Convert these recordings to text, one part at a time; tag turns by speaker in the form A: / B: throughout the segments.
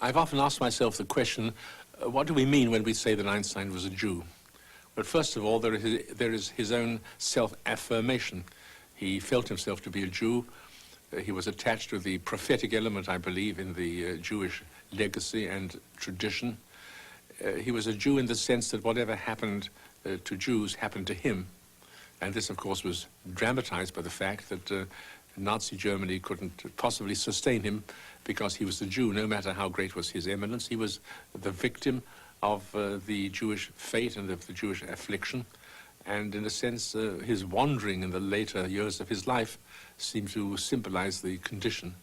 A: I've often asked myself the question, what do we mean when we say that Einstein was a Jew? But first of all, there is his own self-affirmation. He felt himself to be a Jew. He was attached to the prophetic element, I believe, in the Jewish legacy and tradition. He was a Jew in the sense that whatever happened to Jews happened to him. And this, of course, was dramatized by the fact that Nazi Germany couldn't possibly sustain him because he was a Jew. No matter how great was his eminence, he was the victim of the Jewish fate and of the Jewish affliction. And in a sense, his wandering in the later years of his life seemed to symbolize the condition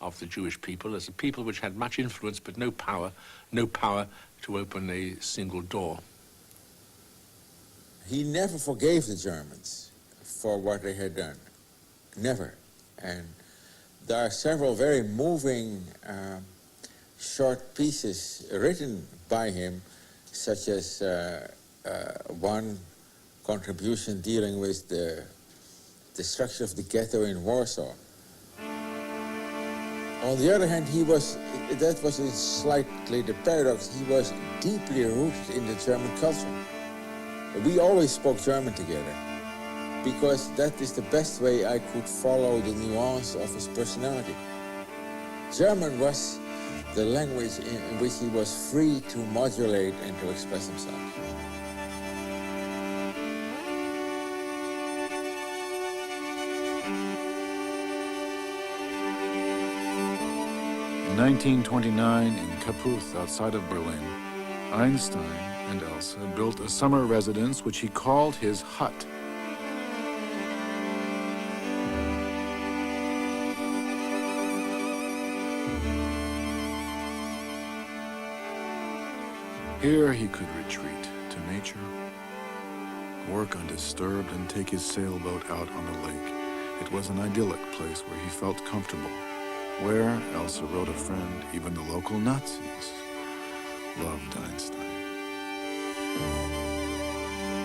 A: of the Jewish people as a people which had much influence but no power to open a single door.
B: He never forgave the Germans for what they had done. Never. And there are several very moving short pieces written by him, such as one contribution dealing with the destruction of the ghetto in Warsaw. On the other hand, that was slightly the paradox, he was deeply rooted in the German culture. We always spoke German together, because that is the best way I could follow the nuance of his personality. German was the language in which he was free to modulate and to express himself.
C: In 1929, in Kaputh, outside of Berlin, Einstein and Elsa built a summer residence which he called his hut. Here he could retreat to nature, work undisturbed, and take his sailboat out on the lake. It was an idyllic place where he felt comfortable, where, Elsa wrote a friend, even the local Nazis loved Einstein.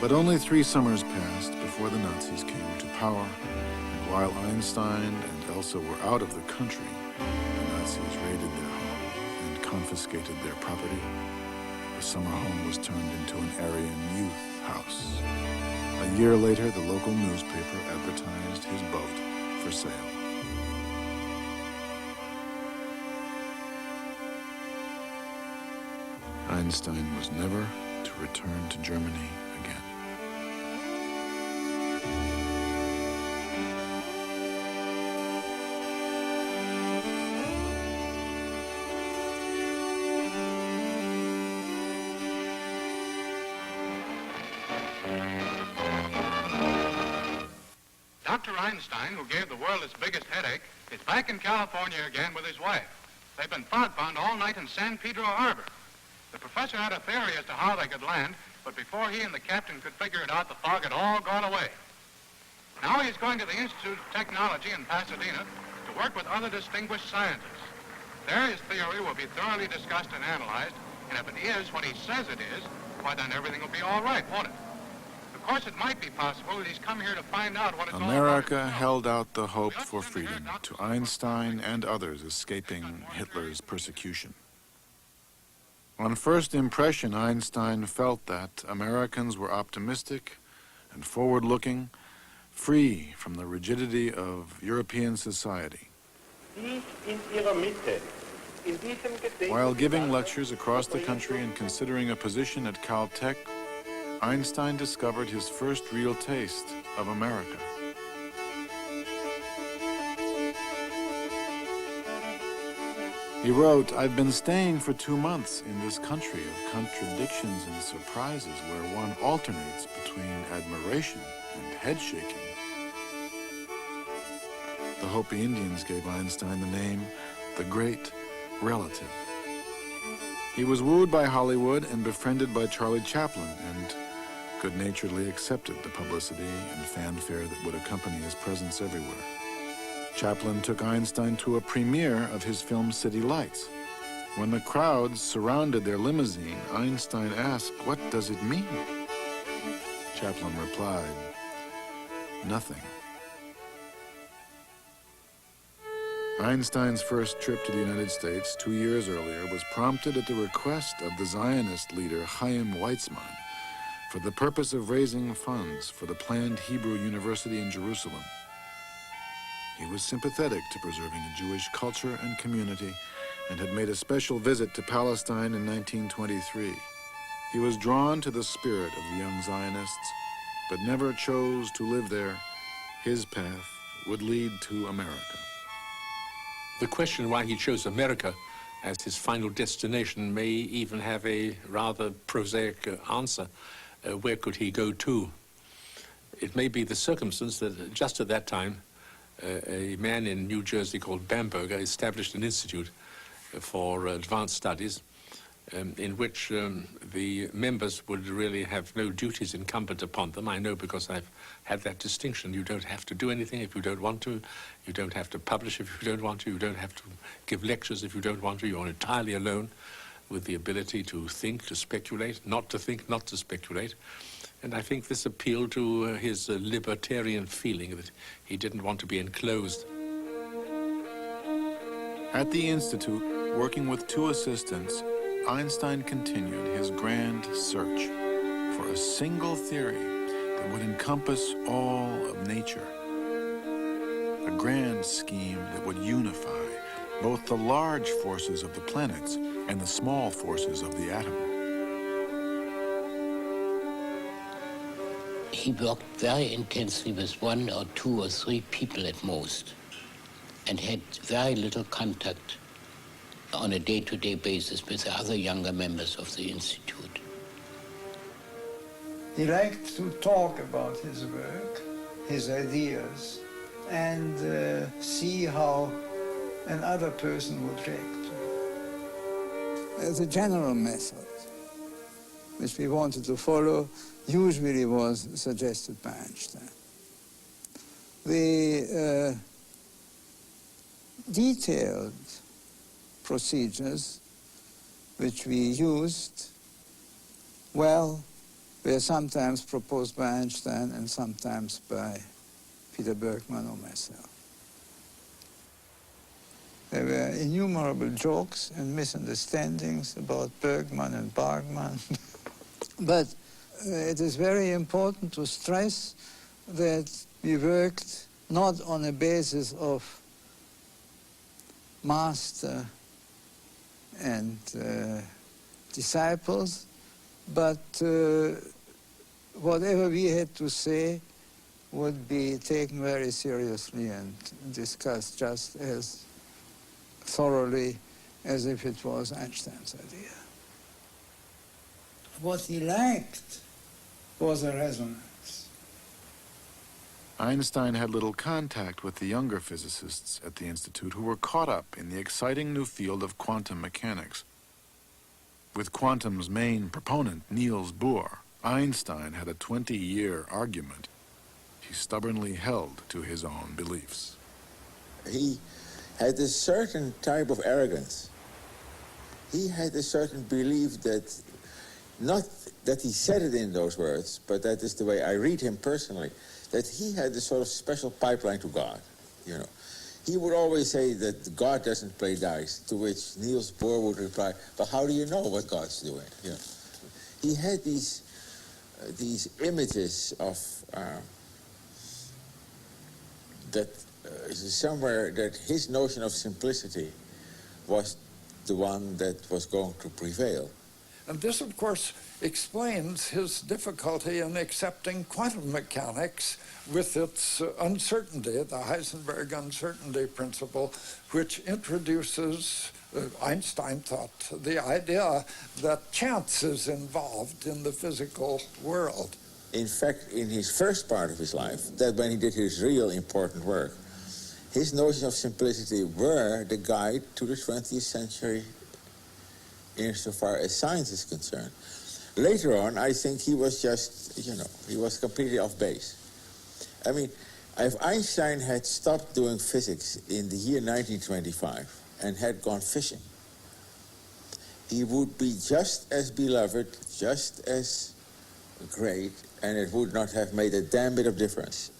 C: But only 3 summers passed before the Nazis came to power, and while Einstein and Elsa were out of the country, the Nazis raided their home and confiscated their property. The summer home was turned into an Aryan youth house. A year later, the local newspaper advertised his boat for sale. Einstein was never to return to Germany again.
D: Dr. Einstein, who gave the world its biggest headache, is back in California again with his wife. They've been fog-bound all night in San Pedro Harbor. The professor had a theory as to how they could land, but before he and the captain could figure it out, the fog had all gone away. Now he's going to the Institute of Technology in Pasadena to work with other distinguished scientists. There his theory will be thoroughly discussed and analyzed, and if it is what he says it is, why then everything will be all right, won't it? Of course, it might be possible that he's come here to find out what it's all about.
C: America held out the hope for freedom to Einstein and others escaping Hitler's persecution. On first impression, Einstein felt that Americans were optimistic and forward-looking, free from the rigidity of European society. While giving lectures across the country and considering a position at Caltech, Einstein discovered his first real taste of America. He wrote, "I've been staying for 2 months in this country of contradictions and surprises where one alternates between admiration and head-shaking." The Hopi Indians gave Einstein the name the Great Relative. He was wooed by Hollywood and befriended by Charlie Chaplin, and good-naturedly accepted the publicity and fanfare that would accompany his presence everywhere. Chaplin took Einstein to a premiere of his film City Lights. When the crowds surrounded their limousine, Einstein asked, "What does it mean?" Chaplin replied, "Nothing." Einstein's first trip to the United States 2 years earlier was prompted at the request of the Zionist leader Chaim Weizmann for the purpose of raising funds for the planned Hebrew University in Jerusalem. He was sympathetic to preserving a Jewish culture and community and had made a special visit to Palestine in 1923. He was drawn to the spirit of the young Zionists, but never chose to live there. His path would lead to America.
A: The question why he chose America as his final destination may even have a rather prosaic answer. Where could he go to? It may be the circumstance that just at that time, a man in New Jersey called Bamberger established an institute for advanced studies in which the members would really have no duties incumbent upon them. I know because I've had that distinction. You don't have to do anything if you don't want to. You don't have to publish if you don't want to. You don't have to give lectures if you don't want to. You're entirely alone with the ability to think, to speculate, not to think, not to speculate. And I think this appealed to his libertarian feeling that he didn't want to be enclosed.
C: At the Institute, working with 2 assistants, Einstein continued his grand search for a single theory that would encompass all of nature. A grand scheme that would unify both the large forces of the planets and the small forces of the atom.
E: He worked very intensely with 1 or 2 or 3 people at most, and had very little contact on a day-to-day basis with the other younger members of the Institute.
F: He liked to talk about his work, his ideas, and see how another person would react to it.
G: The general method, which we wanted to follow, usually was suggested by Einstein. The detailed procedures which we used, well, were sometimes proposed by Einstein and sometimes by Peter Bergman or myself. There were innumerable jokes and misunderstandings about Bergman and Bargman. But it is very important to stress that we worked not on a basis of master and disciples, but whatever we had to say would be taken very seriously and discussed just as thoroughly as if it was Einstein's idea. What he liked was a resonance.
C: Einstein had little contact with the younger physicists at the Institute who were caught up in the exciting new field of quantum mechanics. With quantum's main proponent, Niels Bohr, Einstein had a 20-year argument. He stubbornly held to his own beliefs.
B: He had a certain type of arrogance. He had a certain belief that, not that he said it in those words, but that is the way I read him personally, that he had a sort of special pipeline to God, you know. He would always say that God doesn't play dice, to which Niels Bohr would reply, but how do you know what God's doing? You know. He had these images of somewhere that his notion of simplicity was the one that was going to prevail.
H: And this, of course, explains his difficulty in accepting quantum mechanics with its uncertainty, the Heisenberg uncertainty principle, which introduces, Einstein thought, the idea that chance is involved in the physical world.
B: In fact, in his first part of his life, that when he did his real important work, his notions of simplicity were the guide to the 20th century insofar as science is concerned. Later on, I think he was just, he was completely off base. I mean, if Einstein had stopped doing physics in the year 1925 and had gone fishing, he would be just as beloved, just as great, and it would not have made a damn bit of difference